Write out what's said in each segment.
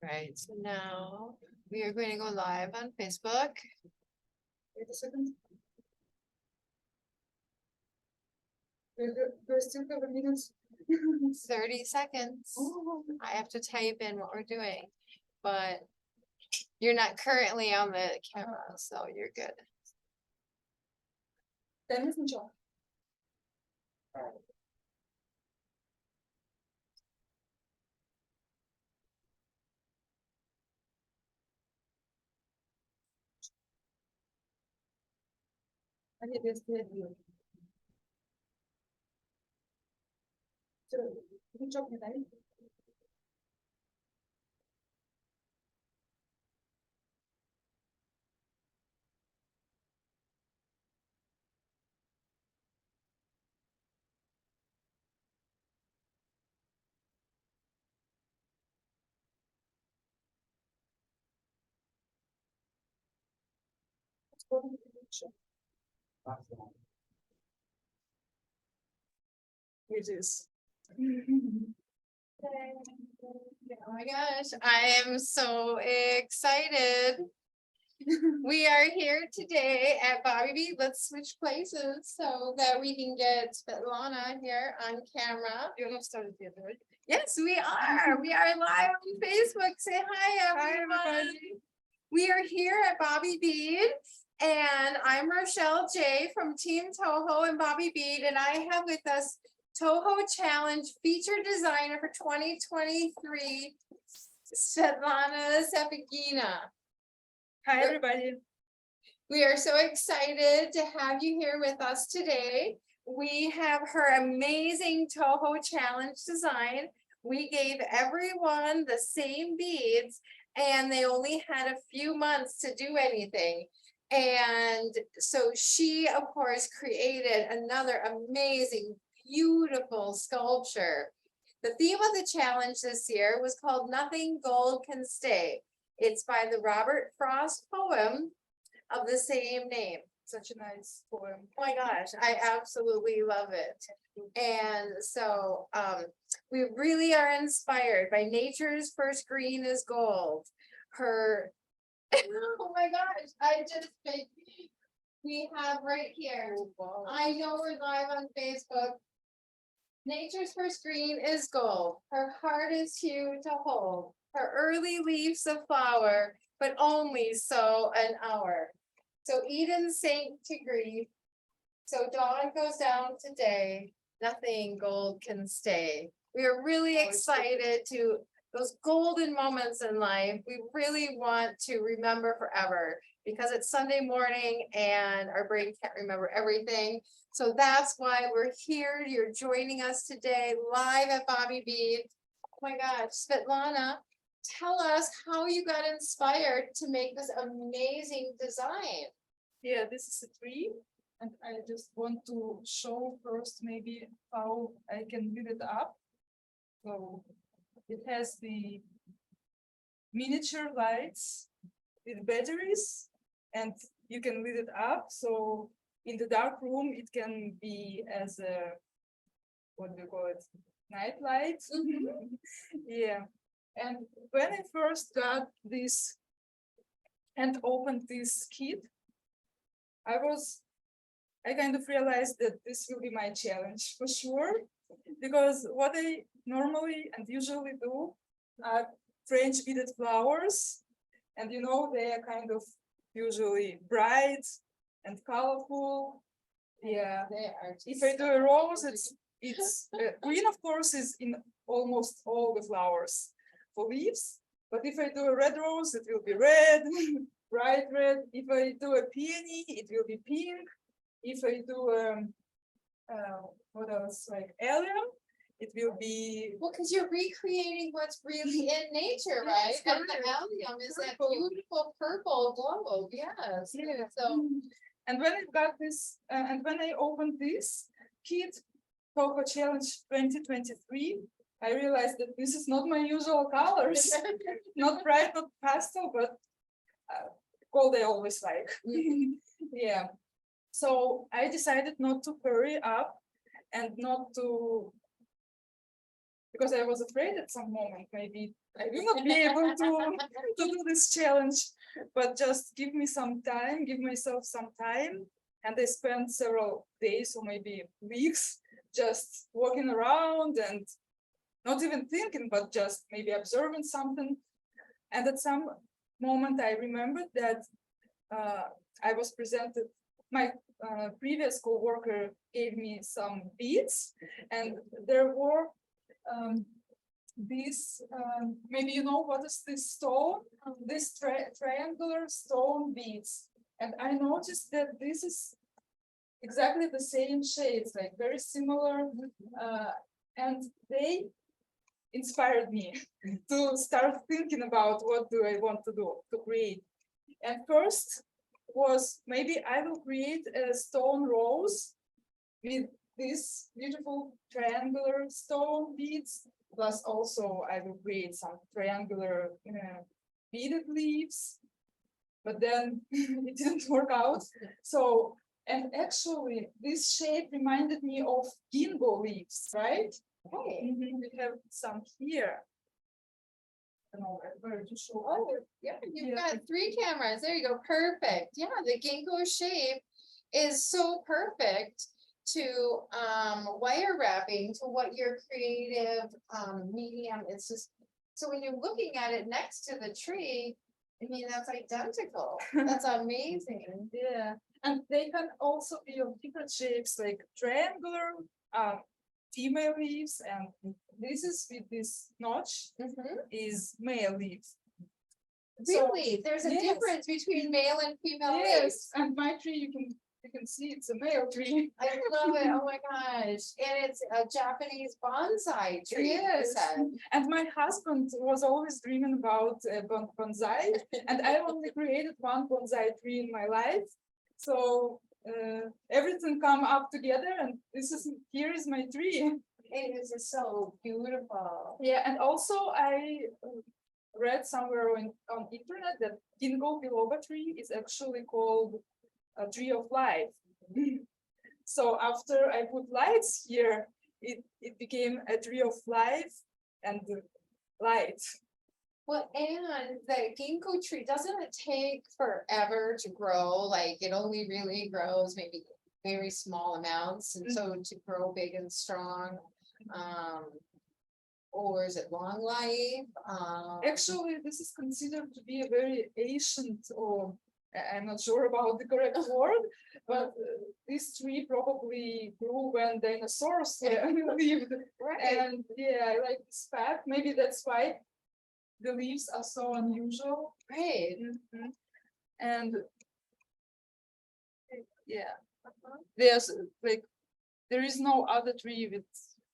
right, so now we are going to go live on Facebook. Wait a second. There's still a couple minutes. 30 seconds. Oh, I have to type in what we're doing, but you're not currently on the camera, so you're good. then it's enjoy. I need this video. So, good job, Natalie. Let's go to the picture. It is. Oh my gosh, I am so excited. We are here today at Bobby B. Let's switch places so that we can get Svetlana here on camera. You're not started yet, right? Yes, we are. We are live on Facebook. Say hi, everyone. We are here at Bobby Bead, and I'm Rochelle J from Team TOHO and Bobby Bead, and I have with us TOHO Challenge Feature Designer for 2023, Svetlana Sapegina. Hi, everybody. We are so excited to have you here with us today. We have her amazing TOHO Challenge design. We gave everyone the same beads, and they only had a few months to do anything. And so she, of course, created another amazing, beautiful sculpture. The theme of the challenge this year was called Nothing Gold Can Stay. It's by the Robert Frost poem of the same name. Such a nice poem. Oh my gosh, I absolutely love it. And so we really are inspired by nature's first green is gold. Her, oh my gosh, we have right here. Wow. I know we're live on Facebook. Nature's first green is gold. Her heart is huge to hold. Her early leaves of flower, but only so an hour. So Eden sank to grief. So dawn goes down today. Nothing gold can stay. We are really excited to those golden moments in life. We really want to remember forever because it's Sunday morning and our brain can't remember everything. So that's why we're here. You're joining us today live at Bobby Bead. Oh my gosh, Svetlana, tell us how you got inspired to make this amazing design. Yeah, this is a tree, and I just want to show first maybe how I can build it up. So it has the miniature lights with batteries, and you can lit it up. So in the dark room, it can be as a, what do you call it, night light. Yeah. And when I first got this and opened this kit, I kind of realized that this will be my challenge for sure, because what I normally and usually do are French beaded flowers, and you know, they are kind of usually bright and colorful. Yeah. They are If I do a rose, it's green, of course, is in almost all the flowers for leaves. But if I do a red rose, it will be red, bright red. If I do a peony, it will be pink. If I do what else, like allium, it will be. well, because you're recreating what's really in nature, right? Yes, And the correct. allium is that Purple. beautiful purple glow. Yes. Yeah. So And when I got this, and when I opened this kit, TOHO Challenge 2023, I realized that this is not my usual colors. Not bright, not pastel, but gold I always like. Yeah. So I decided not to hurry up and not to because I was afraid at some moment maybe I will not be able to do this challenge, but just give me some time, give myself some time. And I spent several days or maybe weeks just walking around and not even thinking, but just maybe observing something. And at some moment I remembered that I was presented, my previous co-worker gave me some beads, and there were these, maybe you know what is this stone, this triangular stone beads. And I noticed that this is exactly the same shades, like very similar, and they inspired me to start thinking about what do I want to do, to create. And first was maybe I will create a stone rose with these beautiful triangular stone beads, plus also I will create some triangular beaded leaves, but then it didn't work out. So, and actually this shape reminded me of ginkgo leaves, right? Hey. We have some here. I don't know where to show. Oh, yeah, you've got 3 cameras. There you go. Perfect. Yeah, the ginkgo shape is so perfect to wire wrapping to what your creative medium is. Just so when you're looking at it next to the tree, I mean, that's identical. That's amazing. Yeah, and they can also be of different shapes, like triangular, female leaves, and this is with this notch is male leaves. Really, there's a yes. difference between male and female leaves. Yes, and my tree you can see it's a male tree. I love it. Oh my gosh. And it's a Japanese bonsai tree. you Yes, said. and my husband was always dreaming about bonsai, and I only created one bonsai tree in my life. So everything come up together, and here is my tree. It is just so beautiful. Yeah, and also I read somewhere on internet that Ginkgo Biloba tree is actually called a tree of life. So after I put lights here, it became a tree of life and light. Well, and the ginkgo tree, doesn't it take forever to grow? Like it only really grows maybe very small amounts, and so to grow big and strong. Or is it long life? Actually, this is considered to be a very ancient, or I'm not sure about the correct word, but this tree probably grew when dinosaurs lived. Right. And yeah, I like this fact. Maybe that's why the leaves are so unusual. Right. And yeah, there's like there is no other tree with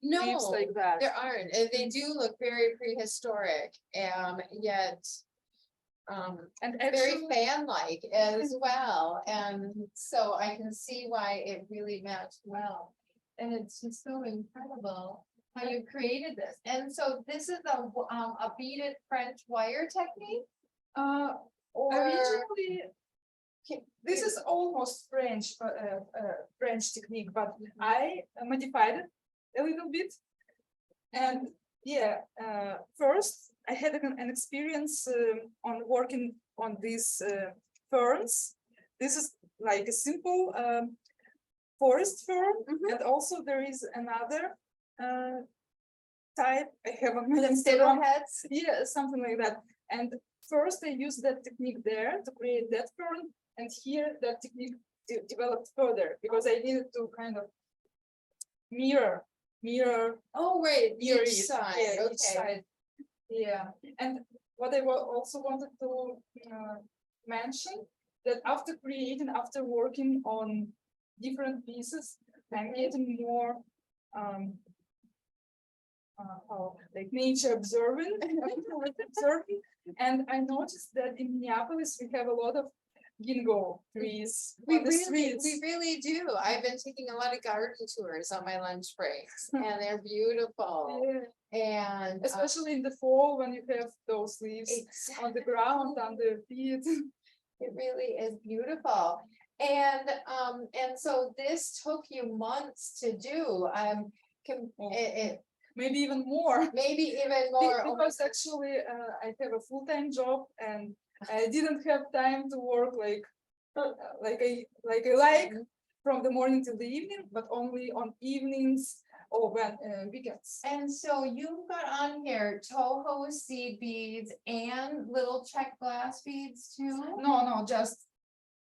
leaves No, like that. there aren't. And they do look very prehistoric, yet And very actually, fan-like as well. And so I can see why it really matched well. And it's just so incredible how you created this. And so this is a beaded French wire technique? Or originally, this is almost French, French technique, but I modified it a little bit. And yeah, first I had an experience on working on these ferns. This is like a simple forest fern, and also there is another type I have on my Instagram. heads? Yeah, something like that. And first I used that technique there to create that fern, and here that technique developed further because I needed to kind of mirror. Oh, right, Mirror each it. side, Yeah, okay. each side. Yeah, and what I also wanted to mention that after working on different pieces, I'm getting more like nature observing, and I noticed that in Minneapolis we have a lot of ginkgo trees on the streets. We really do. I've been taking a lot of garden tours on my lunch breaks, and they're beautiful. Yeah. And Especially in the fall when you have those leaves on the ground, on the feet. It really is beautiful. And so this took you months to do. maybe even more. maybe even more. Oh my Because actually I have a full-time job and I didn't have time to work like I like from the morning till the evening, but only on evenings or when weekends. And so you've got on here TOHO seed beads and little check glass beads too? No, just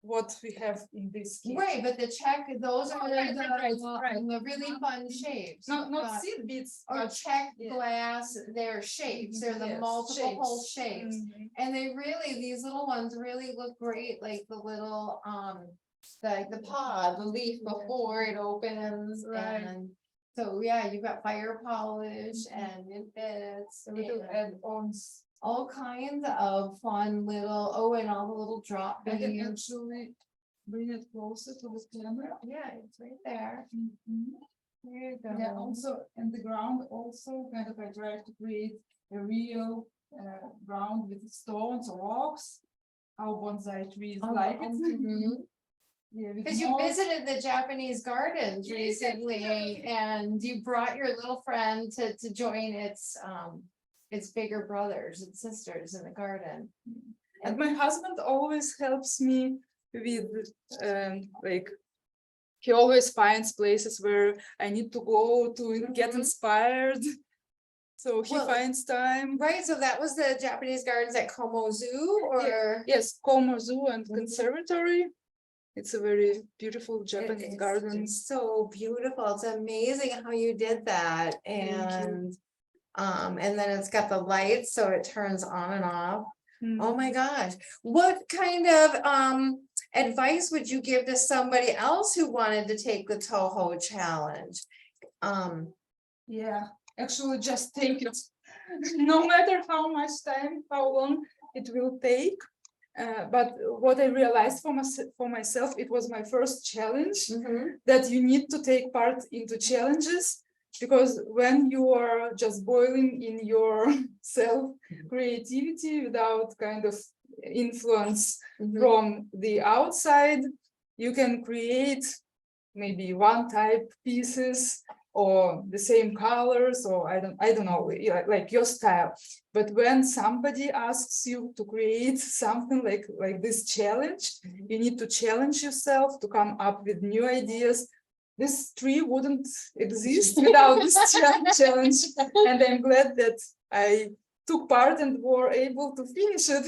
what we have in this kit. Right, but the check, those are Right, right. the really fun shapes. Not but- seed beads, Or but check yeah. glass, they're shapes, they're the yes, multiple hole shapes. Mhm. And they really, these little ones really look great, like the little, the pod, the leaf before it opens Right. and. So, yeah, you've got fire polish and it fits Little and add-ons. all kinds of fun little, and all the little drop I can beads. actually bring it closer to the camera. Yeah, it's right there. Mhm. There you go. Yeah, also in the ground, also kind of I try to create a real ground with stones or rocks. How bonsai trees like it. Mhm. Yeah, with Cause you moss. visited the Japanese gardens Yes, recently and you brought your little friend to join its bigger brothers and sisters in the garden. And my husband always helps me with like he always finds places where I need to go to get Mhm. inspired. So he Well, finds time. Right, so that was the Japanese gardens at Como Zoo or? Yes, Como Zoo and Mhm. Conservatory. It's a very beautiful Japanese It's garden. so beautiful. It's amazing how you did that Thank you. and then it's got the lights, so it turns on and off. Mm. Oh my gosh, what kind of advice would you give to somebody else who wanted to take the TOHO challenge? Yeah, actually just take it. No matter how much time, how long it will take. But what I realized for myself, it was my first challenge, Mhm. that you need to take part into challenges, because when you are just boiling in your self creativity without kind of influence Mhm. from the outside, you can create maybe one type pieces or the same colors, or I don't know, like your style. But when somebody asks you to create something like this challenge, you need to challenge yourself to come up with new ideas. This tree wouldn't exist without this challenge, and I'm glad that I took part and were able to finish it.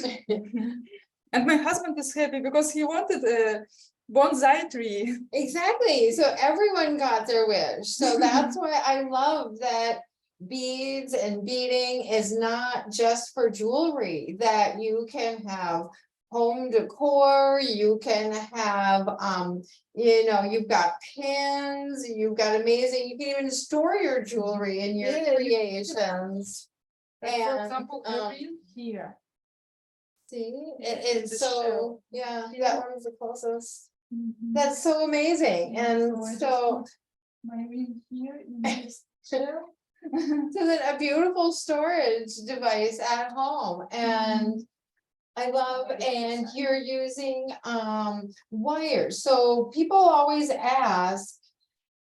And my husband is happy because he wanted a bonsai tree. Exactly, so everyone got their wish, so that's why I love that beads and beading is not just for jewelry, that you can have home decor, you can have, you've got pins, you've got amazing, you can even store your jewelry in your Yeah. creations. For And, example, every here. See, The it's so, shell. yeah, Yeah. that one's the closest. Mhm. That's so amazing, Yeah, and I just so, put my ring here in this shell. so then a beautiful storage device at home, and I love, and you're using wires, so people always ask,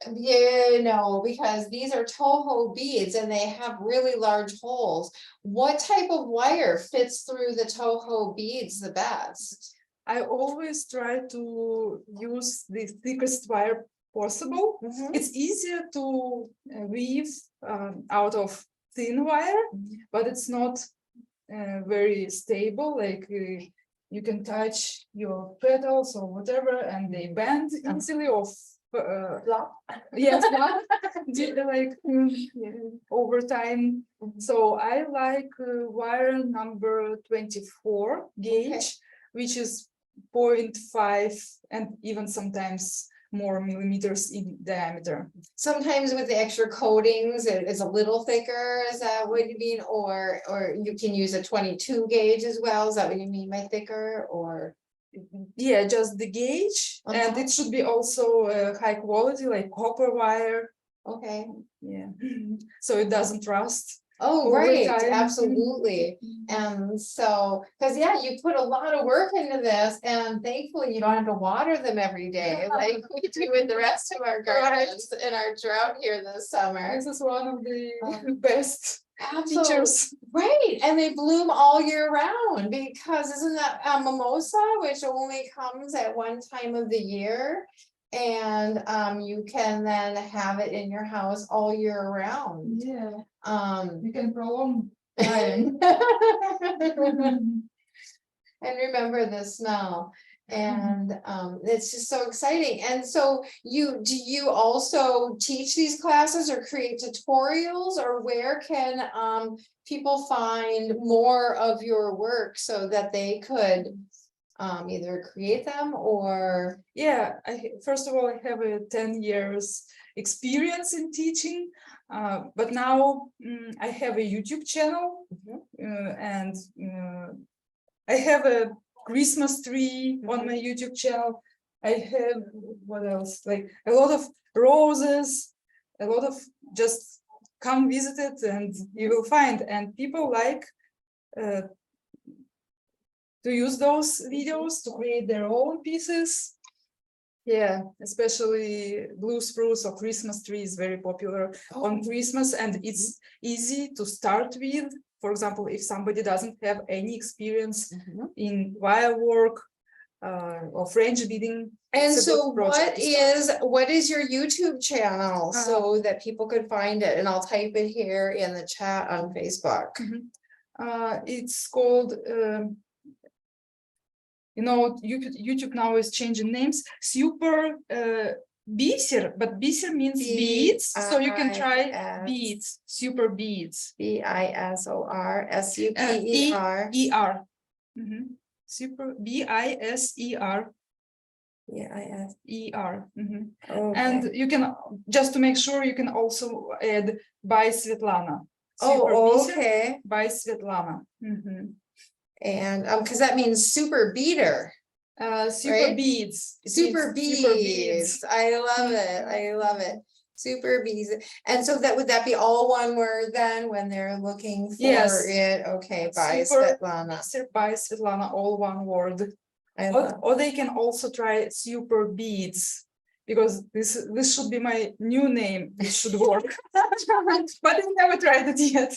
because these are TOHO beads and they have really large holes, what type of wire fits through the TOHO beads the best? I always try to use the thickest wire possible. Mhm. It's easier to weave out of thin wire, but it's not very stable. Like you can touch your petals or whatever, and they bend easily. Or yes, like over time. So I like wire number 24 gauge, Okay. which is 0.5 and even sometimes more millimeters in diameter. Sometimes with the extra coatings, it is a little thicker, is that what you mean? Or you can use a 22 gauge as well, is that what you mean by thicker, or? Yeah, just the gauge, and Uh-huh. it should be also high quality, like copper wire. Okay, Yeah, so it doesn't rust. Oh, over right, time. absolutely. And so, because yeah, you put a lot of work into this, and thankfully you don't have to water them every day like we do with the rest of our gardens in our drought here this summer. This is one of the best Absolutely, features. right, and they bloom all year round, because isn't that a mimosa, which only comes at one time of the year? And you can then have it in your house all year round. Yeah, Um, you can prolong time. and remember the smell. And it's just so exciting. And so do you also teach these classes or create tutorials, or where can people find more of your work so that they could either create them or? Yeah, first of all, I have a 10 years experience in teaching, but now I have a YouTube channel, and I have a Christmas tree on my YouTube channel. I have, what else? Like a lot of roses, a lot of, just come visit it and you will find. And people like to use those videos to create their own pieces. Yeah, especially blue spruce or Christmas tree is very popular on Christmas, and it's easy to start with. For example, if somebody doesn't have any experience in wire work or French beading. And it's a so good project to start. what is your YouTube channel so that people could find it? And I'll type it here in the chat on Facebook. It's called YouTube now is changing names. Super Biser, but Biser means beads, so you can try beads. Super beads. BISOR SUPER. ER. Super BISER. ER. And you can, just to make sure, you can also add by Svetlana. Okay. By Svetlana. And because that means super beater. Super right? beads. Super beads. I love it. I love it. Super beads. And so would that be all one word then when they're looking for it? Okay, by Svetlana. By Svetlana, all one word. Or they can also try super beads, because this should be my new name. This should work. But I never tried it yet.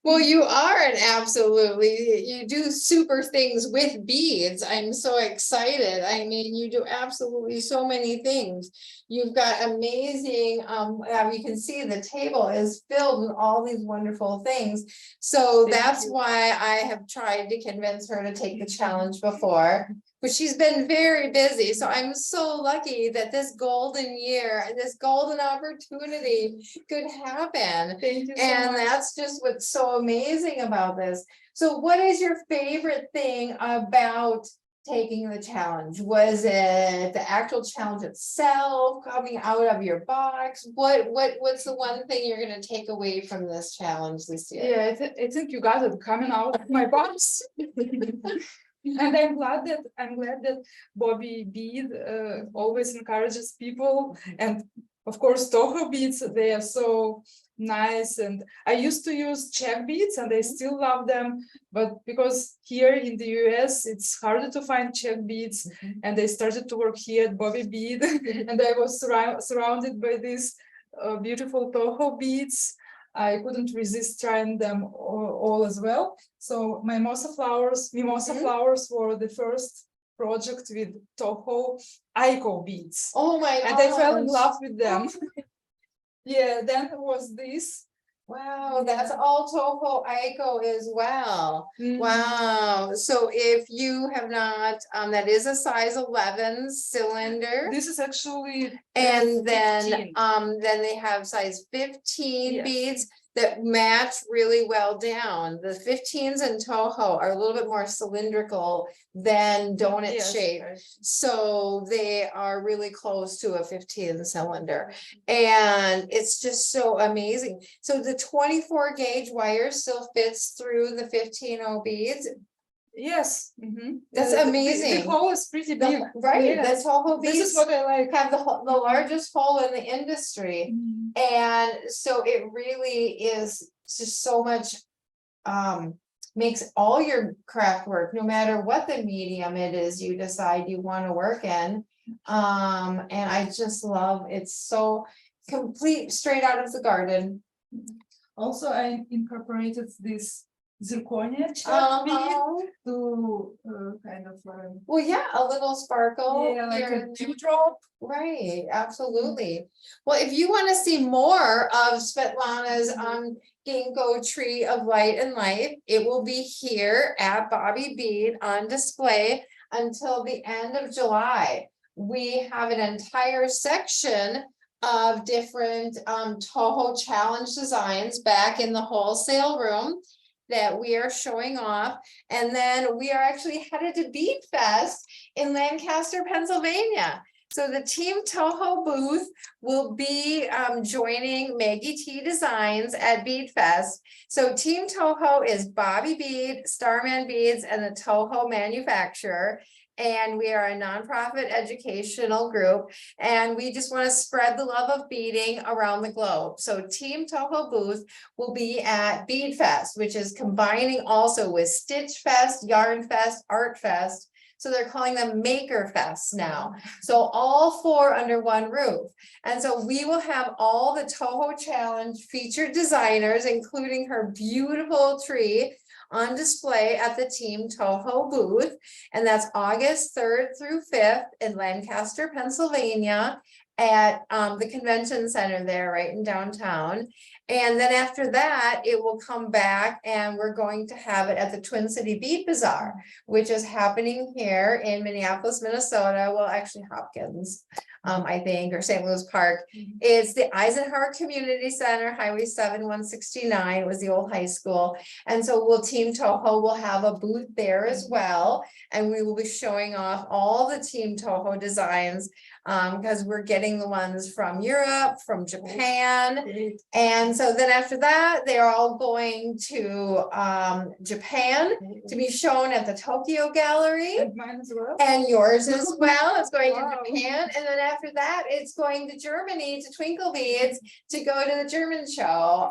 Well, you are you do super things with beads. I'm so excited. I mean, you do absolutely so many things. You've got amazing, you can see the table is filled with all these wonderful things. So that's why I have tried to convince her to take the challenge before. But she's been very busy, so I'm so lucky that this golden year, this golden opportunity could happen. Thank you so much. That's just what's so amazing about this. So what is your favorite thing about taking the challenge? Was it the actual challenge itself, coming out of your box? What's the one thing you're going to take away from this challenge this year? Yeah, I think you got it coming out of my box. And I'm glad that Bobby Bead always encourages people, and of course TOHO beads, they are so nice. And I used to use check beads and I still love them, but because here in the US it's harder to find check beads, and I started to work here at Bobby Bead and I was surrounded by these beautiful TOHO beads. I couldn't resist trying them all as well. So my mimosa flowers were the first project with TOHO ICO beads. Oh my god! And I fell in love with them. Yeah, then it was this. Wow, that's all TOHO ICO as well. Wow. So if you have not, that is a size 11 cylinder. This is actually and then 15. Then they have size 15 beads that match really well down. The 15s in TOHO are a little bit more cylindrical than donut shape. So they are really close to a 15 cylinder. And it's just so amazing. So the 24 gauge wire still fits through the 15 beads. Yes, that's amazing. The hole is pretty big, right? That's TOHO beads. This is what I like. Have the largest hole in the industry, and so it really is just so much, makes all your craft work, no matter what the medium it is you decide you want to work in. And I just love, it's so complete, straight out of the garden. Also, I incorporated this zirconia chat bead to kind of Well, yeah, a little sparkle. yeah, like here a and there. dewdrop. Right, absolutely. Well, if you want to see more of Svetlana's Ginkgo Tree of Light and Life, it will be here at Bobby Bead on display until the end of July. We have an entire section of different TOHO challenge designs back in the wholesale room that we are showing off. And then we are actually headed to Bead Fest in Lancaster, Pennsylvania. So the Team TOHO booth will be joining Maggie T Designs at Bead Fest. So Team TOHO is Bobby Bead, Starman Beads, and the TOHO manufacturer. And we are a nonprofit educational group, and we just want to spread the love of beading around the globe. So Team TOHO booth will be at Bead Fest, which is combining also with Stitch Fest, Yarn Fest, Art Fest. So they're calling them Maker Fests now. So all four under one roof. And so we will have all the TOHO Challenge featured designers, including her beautiful tree, on display at the Team TOHO booth. And that's August 3rd through 5th in Lancaster, Pennsylvania, at the convention center there right in downtown. And then after that, it will come back and we're going to have it at the Twin City Bead Bazaar, which is happening here in Minneapolis, Minnesota. Well, actually Hopkins, I think, or St. Louis Park. It's the Eisenhower Community Center, Highway 7, 169 was the old high school. And so Team TOHO will have a booth there as well. And we will be showing off all the Team TOHO designs because we're getting the ones from Europe, from Japan. And so then after that, they're all going to Japan to be shown at the Tokyo Gallery. And mine as well. And yours as well. It's going Wow. to Japan. And then after that, it's going to Germany to Twinkle Beads to go to the German show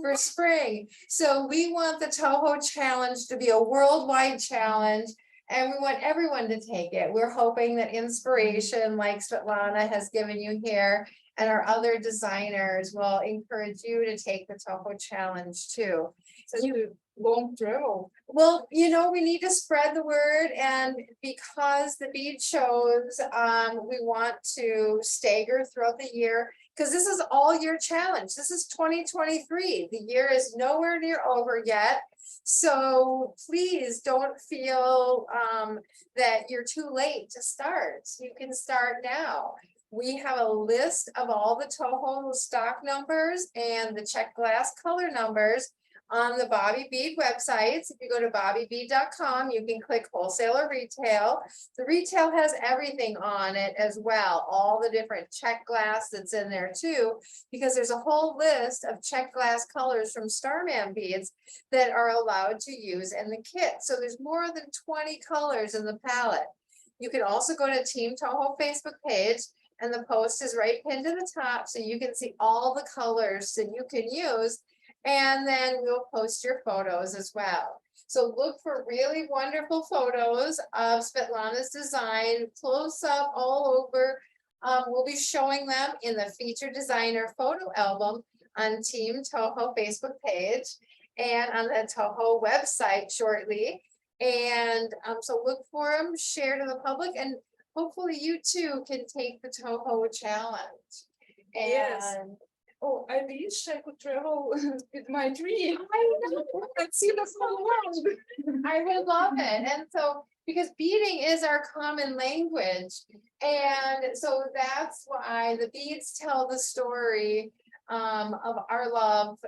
for spring. So we want the TOHO challenge to be a worldwide challenge. And we want everyone to take it. We're hoping that inspiration like Svetlana has given you here and our other designers will encourage you to take the TOHO challenge too. So you long travel. Well, you know, we need to spread the word, and because the bead shows, we want to stagger throughout the year because this is all year challenge. This is 2023. The year is nowhere near over yet. So please don't feel that you're too late to start. You can start now. We have a list of all the TOHO stock numbers and the check glass color numbers on the Bobby Bead websites. If you go to bobbybead.com, you can click wholesale or retail. The retail has everything on it as well, all the different check glass that's in there too, because there's a whole list of check glass colors from Starman beads that are allowed to use in the kit. So there's more than 20 colors in the palette. You can also go to Team TOHO Facebook page, and the post is right pinned to the top, so you can see all the colors that you can use. And then we'll post your photos as well. So look for really wonderful photos of Svetlana's design, close up all over. We'll be showing them in the featured designer photo album on Team TOHO Facebook page and on the TOHO website shortly. And so look for them, share to the public, and hopefully you too can take the TOHO challenge. And Yes. Oh, I wish I could travel with my tree. I know. And see the whole world. I would love it. And so, because beading is our common language. And so that's why the beads tell the story of our love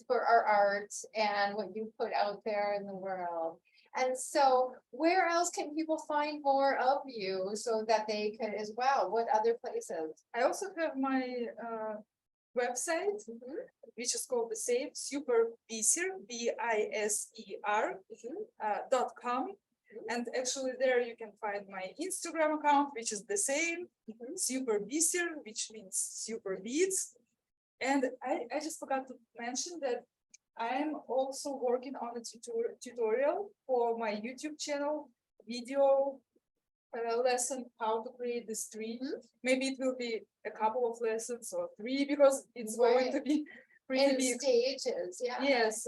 for our art and what you put out there in the world. And so where else can people find more of you so that they could as well? What other places? I also have my website, which is called the same, superbiser, BISER.com. And actually there you can find my Instagram account, which is the same, superbiser, which means super beads. And I just forgot to mention that I'm also working on a tutorial for my YouTube channel, video lesson how to create this tree. Maybe it will be a couple of lessons or 3 because it's going to be pretty In big. stages, yeah. Yes,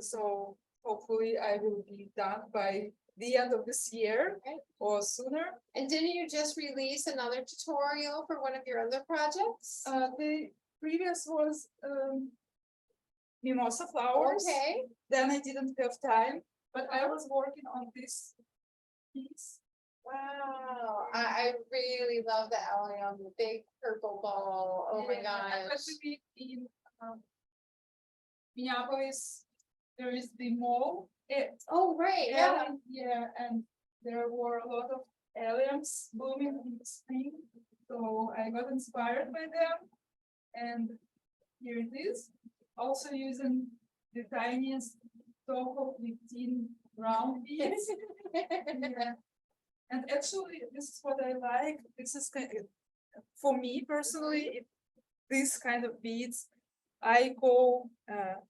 so hopefully I will be done by the end of this year Okay. or sooner. And didn't you just release another tutorial for one of your other projects? The previous was mimosa flowers. Okay, Then I didn't have time, but I was working on this piece. wow, I really love the allium, the big purple ball, oh my gosh. Especially in Minneapolis, there is the mall. Oh, right, yeah. And there were a lot of alliums blooming in the spring. So I got inspired by them. And here it is. Also using the tiniest TOHO 15 round beads. Yeah. And actually, this is what I like. This is kind of, for me personally, this kind of beads, I call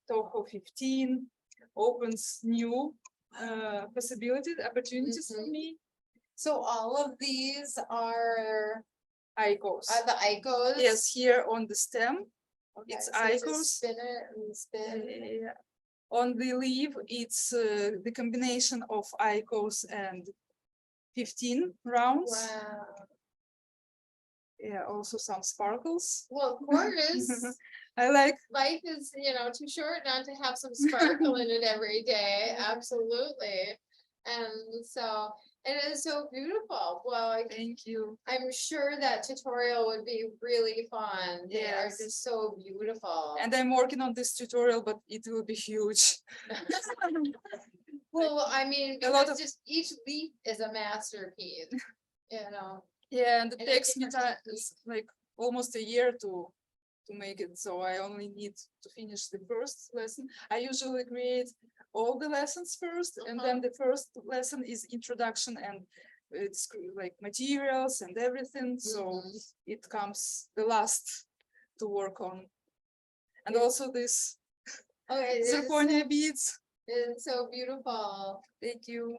TOHO 15 opens new possibilities, opportunities for me. So all of these are ICOs. the icos? Yes, here on the stem, Okay, it's so just icos. spin it and spin. Yeah. On the leaf, it's the combination of ICOs and 15 rounds. Wow. Yeah, also some sparkles. Well, of course, I like. life is, too short not to have some sparkle in it every day, absolutely. And so, it is so beautiful. Well, Thank you. I'm sure that tutorial would be really fun. They are Yes. just so beautiful. And I'm working on this tutorial, but it will be huge. Well, I mean, A lot because of- just each leaf is a masterpiece, you know. Yeah, and it And takes me different time, like almost a year to make it. So I only need to finish the first lesson. I usually create all the lessons first, and then the first lesson is introduction, and it's like materials and everything. So it comes the last to work on. And also this Okay, zirconia beads. it's so beautiful. Thank you.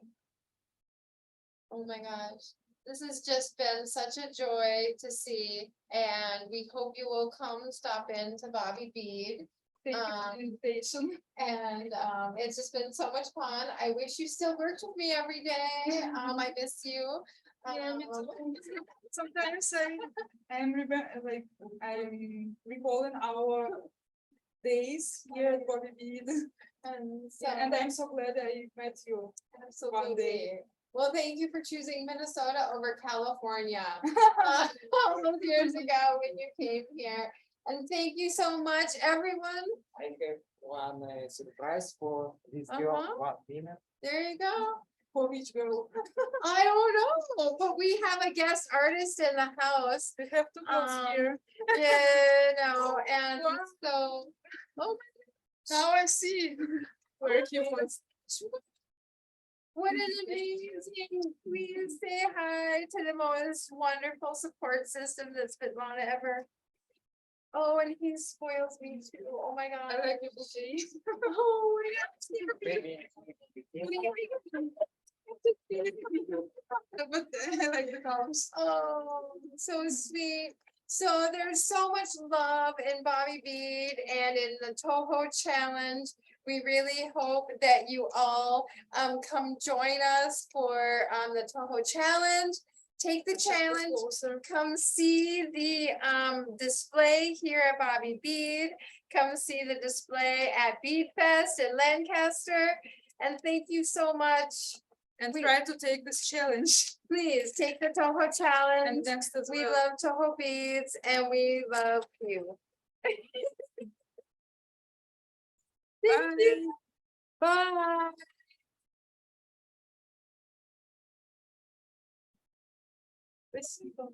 Oh my gosh. This has just been such a joy to see, and we hope you will come stop in to Bobby Bead. Thank you for the invitation. And it's just been so much fun. I wish you still worked with me every day. I miss you. Yeah, me too. Sometimes I'm recalling our days here at Bobby Bead. And so, And I'm so glad I met you one day. absolutely. Well, thank you for choosing Minnesota over California all those years ago when you came here. And thank you so much, everyone. I have one surprise for this girl, one dinner. There you go. For which girl? I don't know, but we have a guest artist in the house. We have two girls here. And Wow. so, oh, Now I see where he was. what an amazing, please say hi to the most wonderful support system that Svetlana ever. Oh, and he spoils me too. Oh my God. I like the shade. Oh my God. Maybe. But I like the colors. Oh, so sweet. So there's so much love in Bobby Bead and in the TOHO challenge. We really hope that you all come join us for the TOHO challenge. Take the challenge, come see the display here at Bobby Bead. Come see the display at Bead Fest in Lancaster. And thank you so much. And try to take this challenge. Please take the TOHO challenge. And next as We well. love TOHO beads and we love you. Thank you. Bye. Спасибо.